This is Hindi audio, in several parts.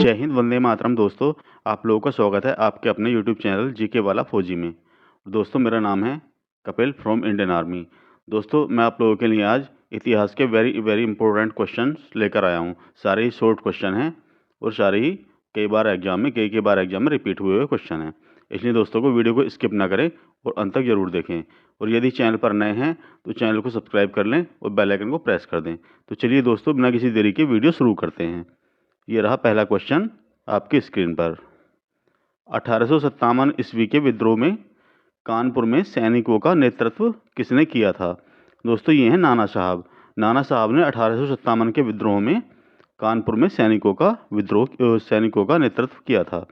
जय हिंद, वंदे मातरम दोस्तों। आप लोगों का स्वागत है आपके अपने यूट्यूब चैनल जीके वाला फौजी में। दोस्तों, मेरा नाम है कपिल फ्रॉम इंडियन आर्मी। दोस्तों, मैं आप लोगों के लिए आज इतिहास के वेरी वेरी इंपॉर्टेंट क्वेश्चन लेकर आया हूँ। सारे ही शॉर्ट क्वेश्चन हैं और सारे ही कई बार एग्जाम में रिपीट हुए हुए क्वेश्चन हैं। इसलिए दोस्तों को वीडियो को स्किप ना करें और अंत तक ज़रूर देखें। और यदि चैनल पर नए हैं तो चैनल को सब्सक्राइब कर लें और बेल आइकन को प्रेस कर दें। तो चलिए दोस्तों, बिना किसी देरी के वीडियो शुरू करते हैं। ये रहा पहला क्वेश्चन आपकी स्क्रीन पर। 1857 ईस्वी के विद्रोह में कानपुर में सैनिकों का नेतृत्व किसने किया था? दोस्तों, ये हैं नाना साहब। नाना साहब ने 1857 के विद्रोह में कानपुर में सैनिकों का नेतृत्व किया था।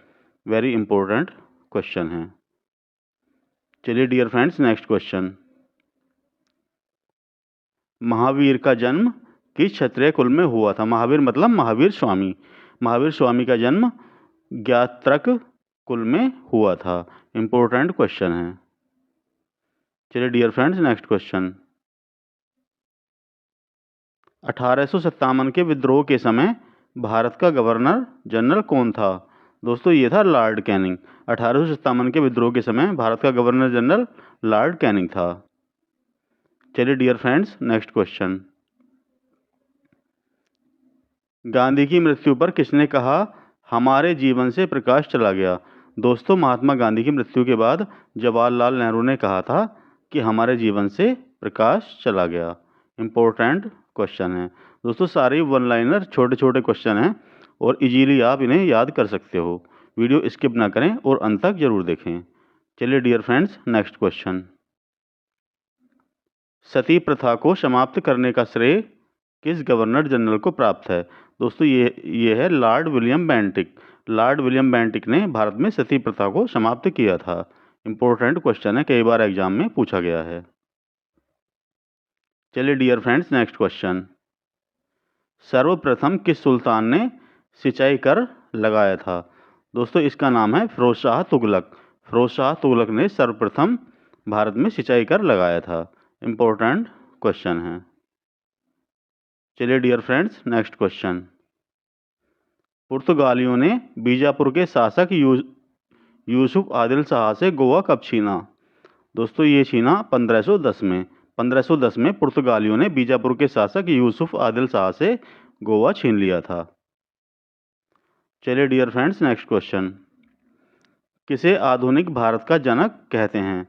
वेरी इंपॉर्टेंट क्वेश्चन है। चलिए dear friends, next question. Mahavir का जन्म किस क्षत्रिय कुल में हुआ था? महावीर मतलब महावीर स्वामी। महावीर स्वामी का जन्म ज्ञात्रक कुल में हुआ था। इंपॉर्टेंट क्वेश्चन है। चलिए डियर फ्रेंड्स, नेक्स्ट क्वेश्चन। 1857 के विद्रोह के समय भारत का गवर्नर जनरल कौन था? दोस्तों, ये था लॉर्ड कैनिंग। 1857 के विद्रोह के समय भारत का गवर्नर जनरल लॉर्ड कैनिंग था। चलिए dear friends, next question. Gandhi की मृत्यु पर किसने कहा हमारे जीवन से प्रकाश चला गया? दोस्तों, महात्मा गांधी की मृत्यु के बाद जवाहरलाल नेहरू ने कहा था कि हमारे जीवन से प्रकाश चला गया। इंपॉर्टेंट क्वेश्चन है। दोस्तों, सारे वन लाइनर छोटे छोटे क्वेश्चन हैं और इजीली आप इन्हें याद कर सकते हो। वीडियो स्किप ना करें और अंत तक जरूर देखें। चलिए डियर फ्रेंड्स, नेक्स्ट क्वेश्चन। सती प्रथा को समाप्त करने का श्रेय किस गवर्नर जनरल को प्राप्त है? दोस्तों, ये है Lord William Bentinck. Lord William Bentinck ने भारत में सती प्रथा को समाप्त किया था। इंपॉर्टेंट क्वेश्चन है, कई बार एग्जाम में पूछा गया है। चलिए डियर फ्रेंड्स, नेक्स्ट क्वेश्चन। सर्वप्रथम किस सुल्तान ने सिंचाई कर लगाया था? दोस्तों, इसका नाम है फिरोज शाह तुगलक। फिरोज शाह तुगलक ने सर्वप्रथम भारत में सिंचाई कर लगाया था। इंपॉर्टेंट क्वेश्चन है। चलिए डियर फ्रेंड्स, नेक्स्ट क्वेश्चन। पुर्तगालियों ने बीजापुर के शासक यूसुफ आदिल शाह से गोवा कब छीना? दोस्तों, ये छीना 1510 में। 1510 में पुर्तगालियों ने बीजापुर के शासक यूसुफ आदिल शाह से गोवा छीन लिया था। चलिए डियर फ्रेंड्स, नेक्स्ट क्वेश्चन। किसे आधुनिक भारत का जनक कहते हैं?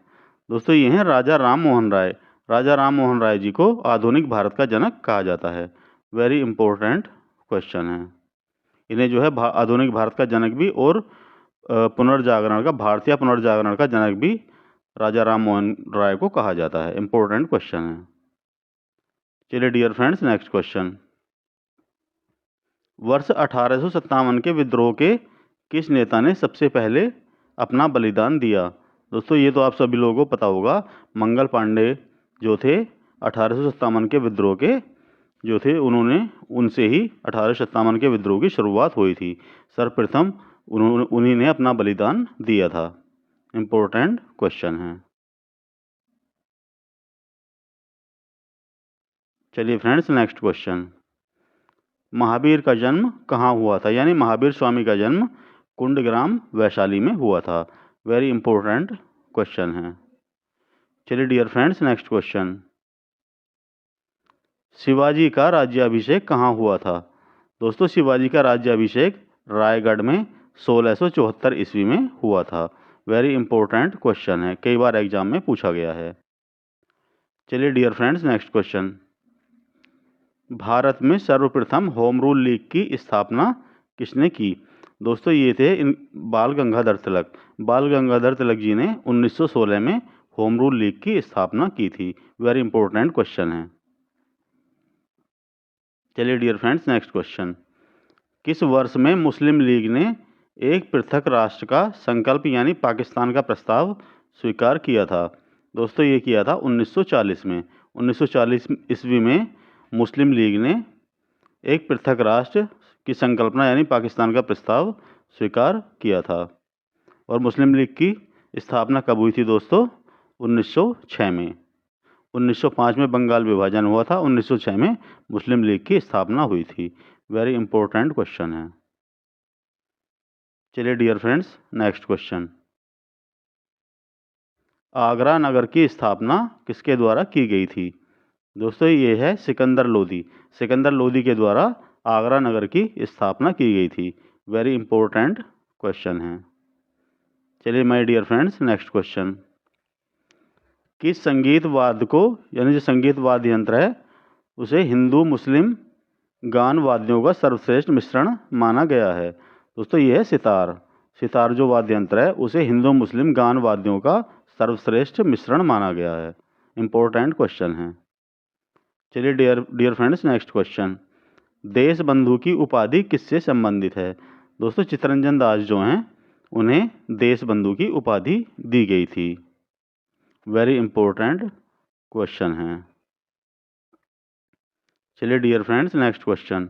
दोस्तों, ये हैं राजा राम मोहन राय। राजा राम मोहन राय जी को आधुनिक भारत का जनक कहा जाता है। वेरी इंपॉर्टेंट क्वेश्चन है। इन्हें जो है आधुनिक भारत का जनक भी और भारतीय पुनर्जागरण का जनक भी राजा राम मोहन राय को कहा जाता है। इंपॉर्टेंट क्वेश्चन है। चलिए डियर फ्रेंड्स, नेक्स्ट क्वेश्चन। वर्ष 1857 के विद्रोह के किस नेता ने सबसे पहले अपना बलिदान दिया? दोस्तों, ये तो आप सभी लोगों को पता होगा। मंगल पांडे जो थे 1857 के विद्रोह के जो थे, उनसे ही 1857 के विद्रोह की शुरुआत हुई थी। सर्वप्रथम उन्हीं ने अपना बलिदान दिया था। इंपॉर्टेंट क्वेश्चन है। चलिए फ्रेंड्स, नेक्स्ट क्वेश्चन। महावीर का जन्म कहाँ हुआ था? यानी महावीर स्वामी का जन्म कुंडग्राम वैशाली में हुआ था। वेरी इंपॉर्टेंट क्वेश्चन है। चलिए dear friends, next question. Shivaji का राज्याभिषेक कहाँ हुआ था? दोस्तों, शिवाजी का राज्याभिषेक रायगढ़ में 1674 ईस्वी में हुआ था। वेरी इंपॉर्टेंट क्वेश्चन है, कई बार एग्जाम में पूछा गया है। चलिए dear friends, next question. Bharat में सर्वप्रथम होम रूल लीग की स्थापना किसने की? दोस्तों, ये थे बाल गंगाधर तिलक। बाल गंगाधर तिलक जी ने 1916 में होम रूल लीग की स्थापना की थी। वेरी इंपॉर्टेंट क्वेश्चन है। चलिए डियर फ्रेंड्स, नेक्स्ट क्वेश्चन। किस वर्ष में मुस्लिम लीग ने एक पृथक राष्ट्र का संकल्प यानी पाकिस्तान का प्रस्ताव स्वीकार किया था? दोस्तों, ये किया था 1940 में। 1940 ईस्वी में मुस्लिम लीग ने एक पृथक राष्ट्र की संकल्पना यानी पाकिस्तान का प्रस्ताव स्वीकार किया था। और मुस्लिम लीग की स्थापना कब हुई थी दोस्तों? 1906 में। 1905 में बंगाल विभाजन हुआ था। 1906 में मुस्लिम लीग की स्थापना हुई थी। वेरी इंपॉर्टेंट क्वेश्चन है। चलिए dear friends, next question. Agra नगर की स्थापना किसके द्वारा की गई थी? दोस्तों ये है सिकंदर लोदी। सिकंदर लोदी के द्वारा आगरा नगर की स्थापना की गई थी। वेरी इंपॉर्टेंट क्वेश्चन है। चलिए my dear friends, next question. किस संगीत वाद्य को, यानी जो संगीत वाद्य यंत्र है, उसे हिंदू मुस्लिम गान वाद्यों का सर्वश्रेष्ठ मिश्रण माना गया है? दोस्तों ये है सितार। सितार जो वाद्य यंत्र है उसे हिंदू मुस्लिम गान वाद्यों का सर्वश्रेष्ठ मिश्रण माना गया है। इंपॉर्टेंट क्वेश्चन है। चलिए डियर फ्रेंड्स, नेक्स्ट क्वेश्चन। देश बंधु की उपाधि किससे संबंधित है? दोस्तों चित्तरंजन दास जो हैं उन्हें देश बंधु की उपाधि दी गई थी। वेरी इंपॉर्टेंट क्वेश्चन है। चलिए dear friends, next question.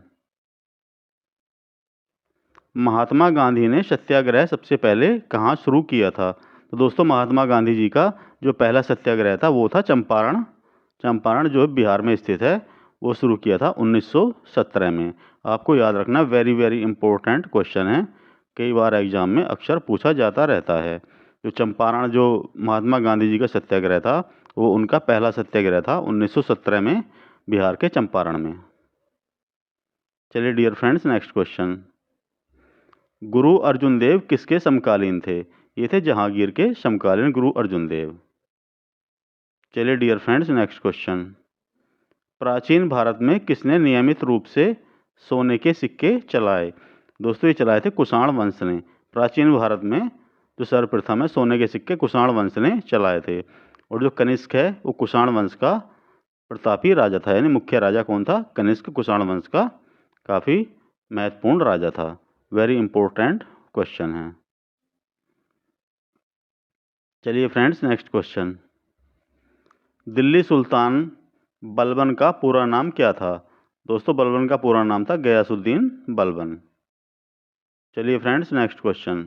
Mahatma Gandhi ने सत्याग्रह सबसे पहले कहाँ शुरू किया था? तो दोस्तों महात्मा गांधी जी का जो पहला सत्याग्रह था वो था चंपारण। चंपारण जो बिहार में स्थित है, वो शुरू किया था 1917 में। आपको याद रखना, वेरी वेरी इंपॉर्टेंट क्वेश्चन है, कई बार एग्जाम में अक्सर पूछा जाता रहता है। जो चंपारण जो महात्मा गांधी जी का सत्याग्रह था वो उनका पहला सत्याग्रह था 1917 में बिहार के चंपारण में। चलिए डियर फ्रेंड्स, नेक्स्ट क्वेश्चन। गुरु अर्जुन देव किसके समकालीन थे? ये थे जहांगीर के समकालीन गुरु अर्जुन देव। चलिए डियर फ्रेंड्स, नेक्स्ट क्वेश्चन। प्राचीन भारत में किसने नियमित रूप से सोने के सिक्के चलाए? दोस्तों ये चलाए थे कुषाण वंश ने। प्राचीन भारत में जो सर्वप्रथम है सोने के सिक्के कुषाण वंश ने चलाए थे। और जो कनिष्क है वो कुषाण वंश का प्रतापी राजा था, यानी मुख्य राजा कौन था? कनिष्क कुषाण वंश का काफ़ी महत्वपूर्ण राजा था। वेरी इंपॉर्टेंट क्वेश्चन है। चलिए फ्रेंड्स, नेक्स्ट क्वेश्चन। दिल्ली सुल्तान बलबन का पूरा नाम क्या था? दोस्तों बलबन का पूरा नाम था गयासुद्दीन बलबन। चलिए फ्रेंड्स, नेक्स्ट क्वेश्चन।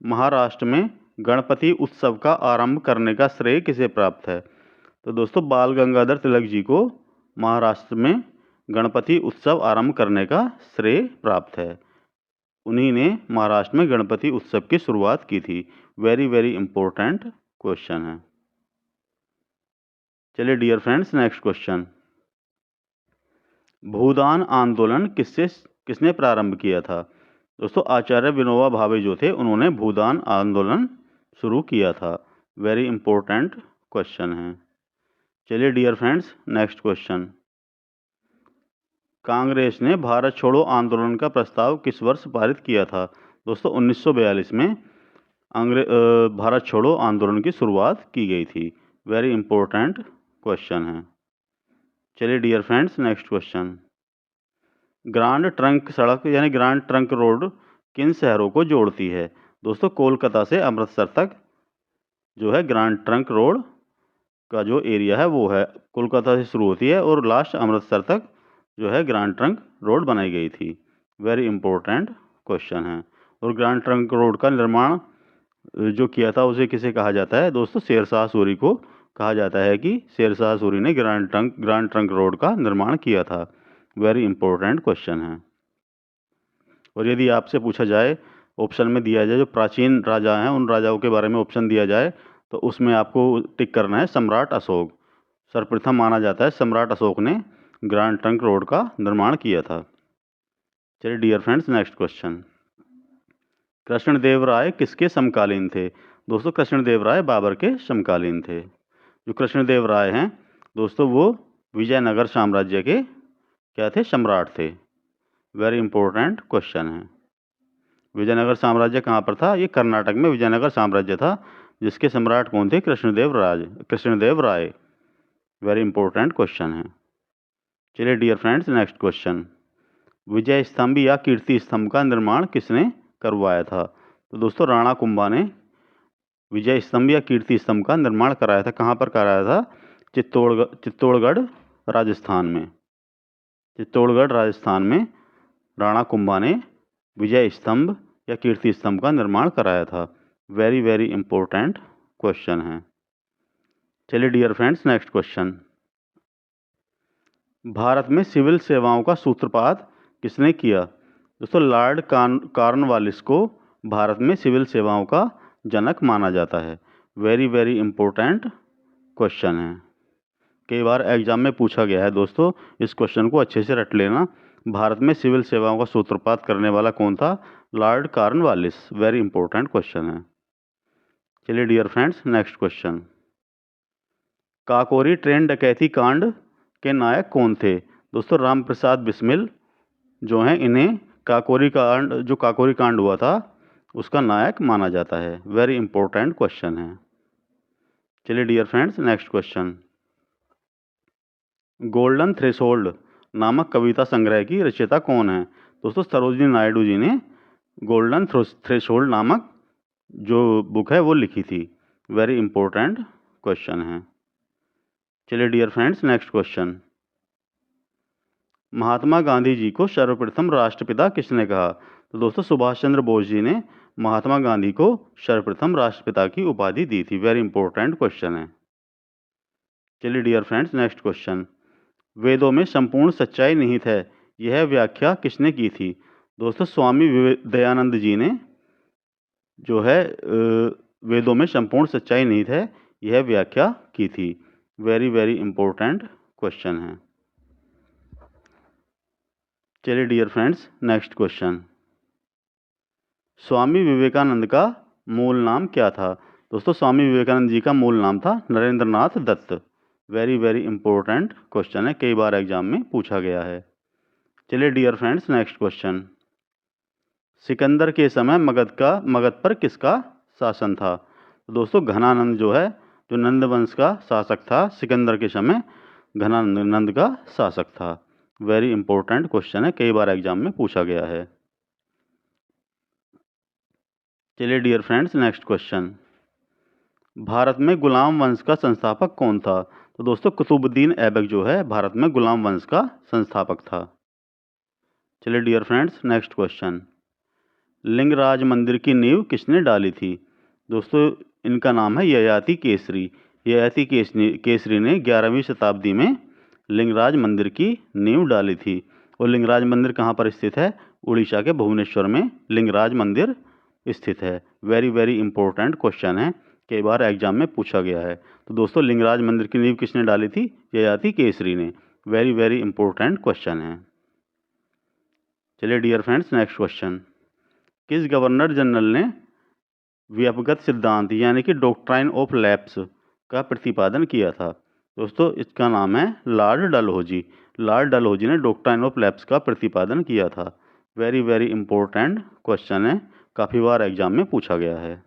महाराष्ट्र में गणपति उत्सव का आरंभ करने का श्रेय किसे प्राप्त है? तो दोस्तों बाल गंगाधर तिलक जी को महाराष्ट्र में गणपति उत्सव आरंभ करने का श्रेय प्राप्त है। उन्हीं ने महाराष्ट्र में गणपति उत्सव की शुरुआत की थी। वेरी वेरी इंपॉर्टेंट क्वेश्चन है। चलिए डियर फ्रेंड्स, नेक्स्ट क्वेश्चन। भूदान आंदोलन किसने प्रारंभ किया था? दोस्तों आचार्य विनोबा भावे जो थे उन्होंने भूदान आंदोलन शुरू किया था। वेरी इंपॉर्टेंट क्वेश्चन है। चलिए dear friends, next question. Congress ने भारत छोड़ो आंदोलन का प्रस्ताव किस वर्ष पारित किया था? दोस्तों 1942 में भारत छोड़ो आंदोलन की शुरुआत की गई थी। वेरी इंपॉर्टेंट क्वेश्चन है। चलिए dear friends, next question. Grand trunk सड़क यानी ग्रांड ट्रंक रोड किन शहरों को जोड़ती है? दोस्तों कोलकाता से अमृतसर तक जो है ग्रांड ट्रंक रोड का जो एरिया है वो है कोलकाता से शुरू होती है और लास्ट अमृतसर तक जो है ग्रांड ट्रंक रोड बनाई गई थी। वेरी इंपॉर्टेंट क्वेश्चन है। और ग्रांड ट्रंक रोड का निर्माण जो किया था उसे किसे कहा जाता है? दोस्तों शेरशाह सूरी को कहा जाता है कि शेरशाह सूरी ने ग्रांड ट्रंक रोड का निर्माण किया था। वेरी इंपॉर्टेंट क्वेश्चन है। और यदि आपसे पूछा जाए, ऑप्शन में दिया जाए जो प्राचीन राजा हैं उन राजाओं के बारे में ऑप्शन दिया जाए तो उसमें आपको टिक करना है सम्राट अशोक। सर्वप्रथम माना जाता है सम्राट अशोक ने ग्रांड ट्रंक रोड का निर्माण किया था। चलिए dear friends, next question. Krishnadeva Raya किसके समकालीन थे? दोस्तों कृष्णदेव राय बाबर के समकालीन थे। जो कृष्णदेव राय हैं दोस्तों वो विजयनगर साम्राज्य के क्या थे? सम्राट थे। वेरी इंपॉर्टेंट क्वेश्चन है। विजयनगर साम्राज्य कहाँ पर था? ये कर्नाटक में विजयनगर साम्राज्य था, जिसके सम्राट कौन थे? कृष्णदेव राय। वेरी इंपॉर्टेंट क्वेश्चन है। चलिए डियर फ्रेंड्स, नेक्स्ट क्वेश्चन। विजय स्तंभ या कीर्ति स्तंभ का निर्माण किसने करवाया था? तो दोस्तों राणा कुंभा ने विजय स्तंभ या कीर्ति स्तंभ का निर्माण कराया था। कहाँ पर कराया था? चित्तौड़गढ़ राजस्थान में। चित्तौड़गढ़ राजस्थान में राणा कुंभा ने विजय स्तंभ या कीर्ति स्तंभ का निर्माण कराया था। वेरी वेरी इंपॉर्टेंट क्वेश्चन है। चलिए dear friends, next question. Bharat में सिविल सेवाओं का सूत्रपात किसने किया? दोस्तों लॉर्ड कॉर्नवालिस को भारत में सिविल सेवाओं का जनक माना जाता है। वेरी वेरी इंपॉर्टेंट क्वेश्चन है, कई बार एग्जाम में पूछा गया है दोस्तों, इस क्वेश्चन को अच्छे से रट लेना। भारत में सिविल सेवाओं का सूत्रपात करने वाला कौन था? Lord Cornwallis. Very important question है। चलिए dear friends, next question. Kakori train डकैती कांड के नायक कौन थे? दोस्तों राम प्रसाद बिस्मिल जो हैं, इन्हें जो काकोरी कांड हुआ था उसका नायक माना जाता है। वेरी इंपॉर्टेंट क्वेश्चन है। चलिए dear friends, next question. Golden threshold नामक कविता संग्रह की रचयिता कौन है? दोस्तों सरोजिनी नायडू जी ने गोल्डन थ्रेशोल्ड नामक जो बुक है वो लिखी थी। वेरी इंपॉर्टेंट क्वेश्चन है। चलिए dear friends, next question. Mahatma Gandhi ji को सर्वप्रथम राष्ट्रपिता किसने कहा? तो दोस्तों सुभाष चंद्र बोस जी ने महात्मा गांधी को सर्वप्रथम राष्ट्रपिता की उपाधि दी थी। वेरी इंपॉर्टेंट क्वेश्चन है। चलिए डियर फ्रेंड्स, नेक्स्ट क्वेश्चन। वेदों में संपूर्ण सच्चाई निहित है, यह व्याख्या किसने की थी? दोस्तों स्वामी दयानंद जी ने जो है वेदों में संपूर्ण सच्चाई निहित है, यह व्याख्या की थी। वेरी वेरी इंपॉर्टेंट क्वेश्चन है। चलिए dear friends, next question. Swami Vivekananda का मूल नाम क्या था? दोस्तों स्वामी विवेकानंद जी का मूल नाम था Narendranath Datta. Very very important question है, कई बार एग्जाम में पूछा गया है। चलिए dear friends, next question. Sikandar के समय मगध पर किसका शासन था? तो दोस्तों घनानंद जो है, जो नंद वंश का शासक था, सिकंदर के समय घनानंद का शासक था। वेरी इंपॉर्टेंट क्वेश्चन है, कई बार एग्जाम में पूछा गया है। चलिए dear friends, next question. Bharat में गुलाम वंश का संस्थापक कौन था? तो दोस्तों कुतुबुद्दीन ऐबक जो है भारत में गुलाम वंश का संस्थापक था। चलिए dear friends, next question. Lingaraj मंदिर की नींव किसने डाली थी? दोस्तों इनका नाम है ययाति केसरी। ययाति केसरी ने 11वीं शताब्दी में लिंगराज मंदिर की नींव डाली थी। और लिंगराज मंदिर कहाँ पर स्थित है? उड़ीसा के भुवनेश्वर में लिंगराज मंदिर स्थित है। वेरी वेरी इंपॉर्टेंट क्वेश्चन है, कई बार एग्जाम में पूछा गया है। तो दोस्तों लिंगराज मंदिर की नींव किसने डाली थी? ययाति केसरी ने। वेरी वेरी इंपॉर्टेंट क्वेश्चन है। चलिए डियर फ्रेंड्स, नेक्स्ट क्वेश्चन। किस गवर्नर जनरल ने व्यापकगत सिद्धांत यानी कि डॉक्ट्राइन ऑफ लैप्स का प्रतिपादन किया था? दोस्तों इसका नाम है लॉर्ड डलहौजी। लॉर्ड डलहौजी ने डॉक्ट्राइन ऑफ लैप्स का प्रतिपादन किया था। वेरी वेरी इंपॉर्टेंट क्वेश्चन है, काफ़ी बार एग्जाम में पूछा गया है।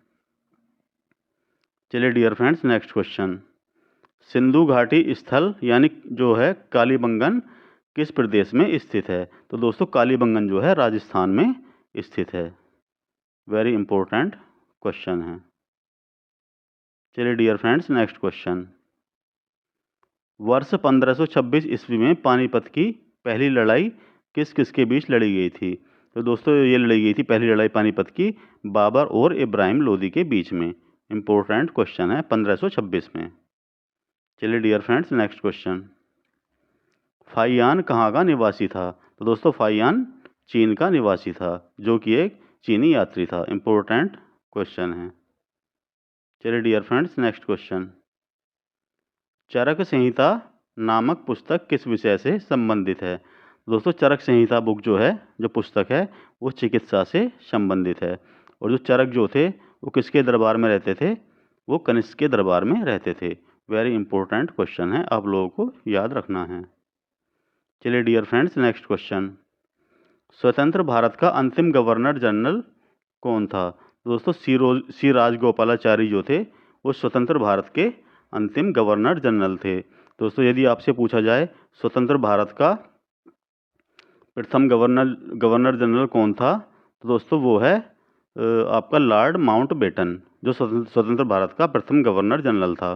चलिए dear friends, next question. Sindhu घाटी स्थल यानी जो है कालीबंगन किस प्रदेश में स्थित है? तो दोस्तों कालीबंगन जो है राजस्थान में स्थित है। वेरी इंपॉर्टेंट क्वेश्चन है। चलिए डियर फ्रेंड्स, नेक्स्ट क्वेश्चन। वर्ष 1526 ईस्वी में पानीपत की पहली लड़ाई किस किस के बीच लड़ी गई थी? तो दोस्तों ये लड़ी गई थी पहली लड़ाई पानीपत की बाबर और इब्राहिम लोदी के बीच में। इंपॉर्टेंट क्वेश्चन है, 1526 में। चलिए dear friends, next question. Faxian कहाँ का निवासी था? तो दोस्तों फाइयान चीन का निवासी था, जो कि एक चीनी यात्री था। इंपॉर्टेंट क्वेश्चन है। चलिए डियर फ्रेंड्स, नेक्स्ट क्वेश्चन। चरक संहिता नामक पुस्तक किस विषय से संबंधित है? दोस्तों चरक संहिता बुक जो है, जो पुस्तक है, वो चिकित्सा से संबंधित है। और जो चरक जो थे वो किसके दरबार में रहते थे? वो कनिष्क के दरबार में रहते थे। वेरी इंपॉर्टेंट क्वेश्चन है, आप लोगों को याद रखना है। चलिए डियर फ्रेंड्स, नेक्स्ट क्वेश्चन। स्वतंत्र भारत का अंतिम गवर्नर जनरल कौन था? दोस्तों सी राजगोपालाचारी जो थे वो स्वतंत्र भारत के अंतिम गवर्नर जनरल थे। दोस्तों यदि आपसे पूछा जाए स्वतंत्र भारत का प्रथम गवर्नर जनरल कौन था, तो दोस्तों वो है आपका लॉर्ड माउंटबेटन, जो स्वतंत्र भारत का प्रथम गवर्नर जनरल था।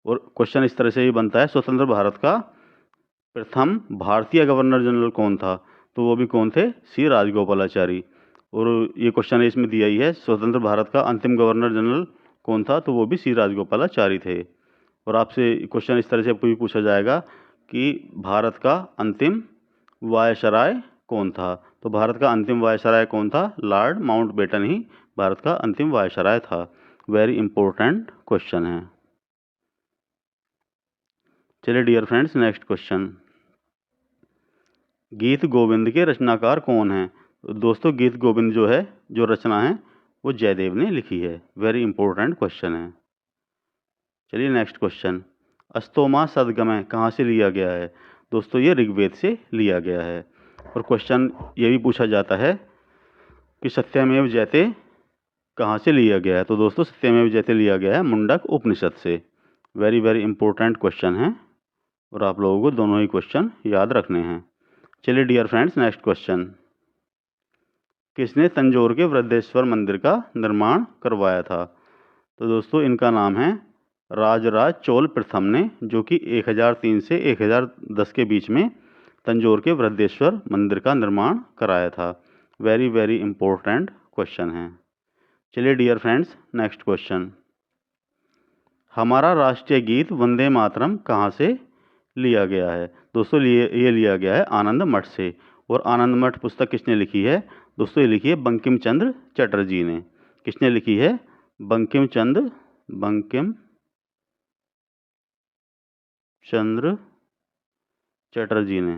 और क्वेश्चन इस तरह से ही बनता है, स्वतंत्र भारत का प्रथम भारतीय गवर्नर जनरल कौन था? तो वो भी कौन थे? सी राजगोपालाचारी। और ये क्वेश्चन इसमें दिया ही है, स्वतंत्र भारत का अंतिम गवर्नर जनरल कौन था? तो वो भी सी राजगोपालाचारी थे। और आपसे क्वेश्चन इस तरह से भी पूछा जाएगा कि भारत का अंतिम वायसराय कौन था? तो भारत का अंतिम वायसराय कौन था? लॉर्ड माउंटबेटन ही भारत का अंतिम वायसराय था। वेरी इंपॉर्टेंट क्वेश्चन है। चलिए डियर फ्रेंड्स, नेक्स्ट क्वेश्चन, गीत गोविंद के रचनाकार कौन हैं? दोस्तों गीत गोविंद जो है, जो रचना है, वो जयदेव ने लिखी है। वेरी इंपॉर्टेंट क्वेश्चन है। चलिए नेक्स्ट क्वेश्चन, अस्तोमा सदगमय कहाँ से लिया गया है? दोस्तों ये ऋग्वेद से लिया गया है। और क्वेश्चन ये भी पूछा जाता है कि सत्यमेव जयते कहाँ से लिया गया है? तो दोस्तों सत्यमेव जयते लिया गया है मुंडक उपनिषद से। वेरी वेरी इंपॉर्टेंट क्वेश्चन है और आप लोगों को दोनों ही क्वेश्चन याद रखने हैं। चलिए डियर फ्रेंड्स, नेक्स्ट क्वेश्चन, किसने तंजौर के वृद्धेश्वर मंदिर का निर्माण करवाया था? तो दोस्तों इनका नाम है राजराज चोल प्रथम ने, जो कि 1003 से 1010 के बीच में तंजौर के वृद्धेश्वर मंदिर का निर्माण कराया था। वेरी वेरी इंपॉर्टेंट क्वेश्चन है। चलिए डियर फ्रेंड्स, नेक्स्ट क्वेश्चन, हमारा राष्ट्रीय गीत वंदे मातरम कहाँ से लिया गया है? दोस्तों ये लिया गया है आनंद मठ से। और आनंद मठ पुस्तक किसने लिखी है? दोस्तों ये लिखी है बंकिम चंद्र चटर्जी ने। किसने लिखी है? बंकिम चंद्र चटर्जी ने।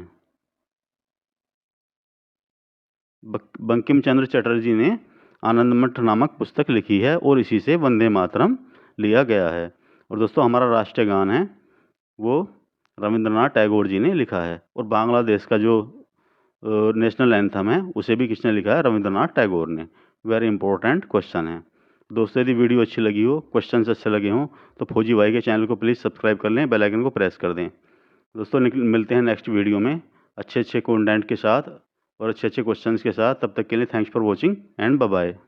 बंकिम चंद्र चटर्जी ने आनंद मठ नामक पुस्तक लिखी है और इसी से वंदे मातरम लिया गया है। और दोस्तों हमारा राष्ट्रीय गान है वो रविंद्रनाथ टैगोर जी ने लिखा है। और बांग्लादेश का जो नेशनल एंथम है उसे भी किसने लिखा है? रविंद्रनाथ टैगोर ने। वेरी इंपॉर्टेंट क्वेश्चन है। दोस्तों यदि वीडियो अच्छी लगी हो, क्वेश्चन अच्छे लगे हों, तो फौजी भाई के चैनल को प्लीज़ सब्सक्राइब कर लें, बेल आइकन को प्रेस कर दें। दोस्तों मिलते हैं नेक्स्ट वीडियो में अच्छे कंटेंट के साथ और अच्छे क्वेश्चंस के साथ। तब तक के लिए thanks for watching and bye bye.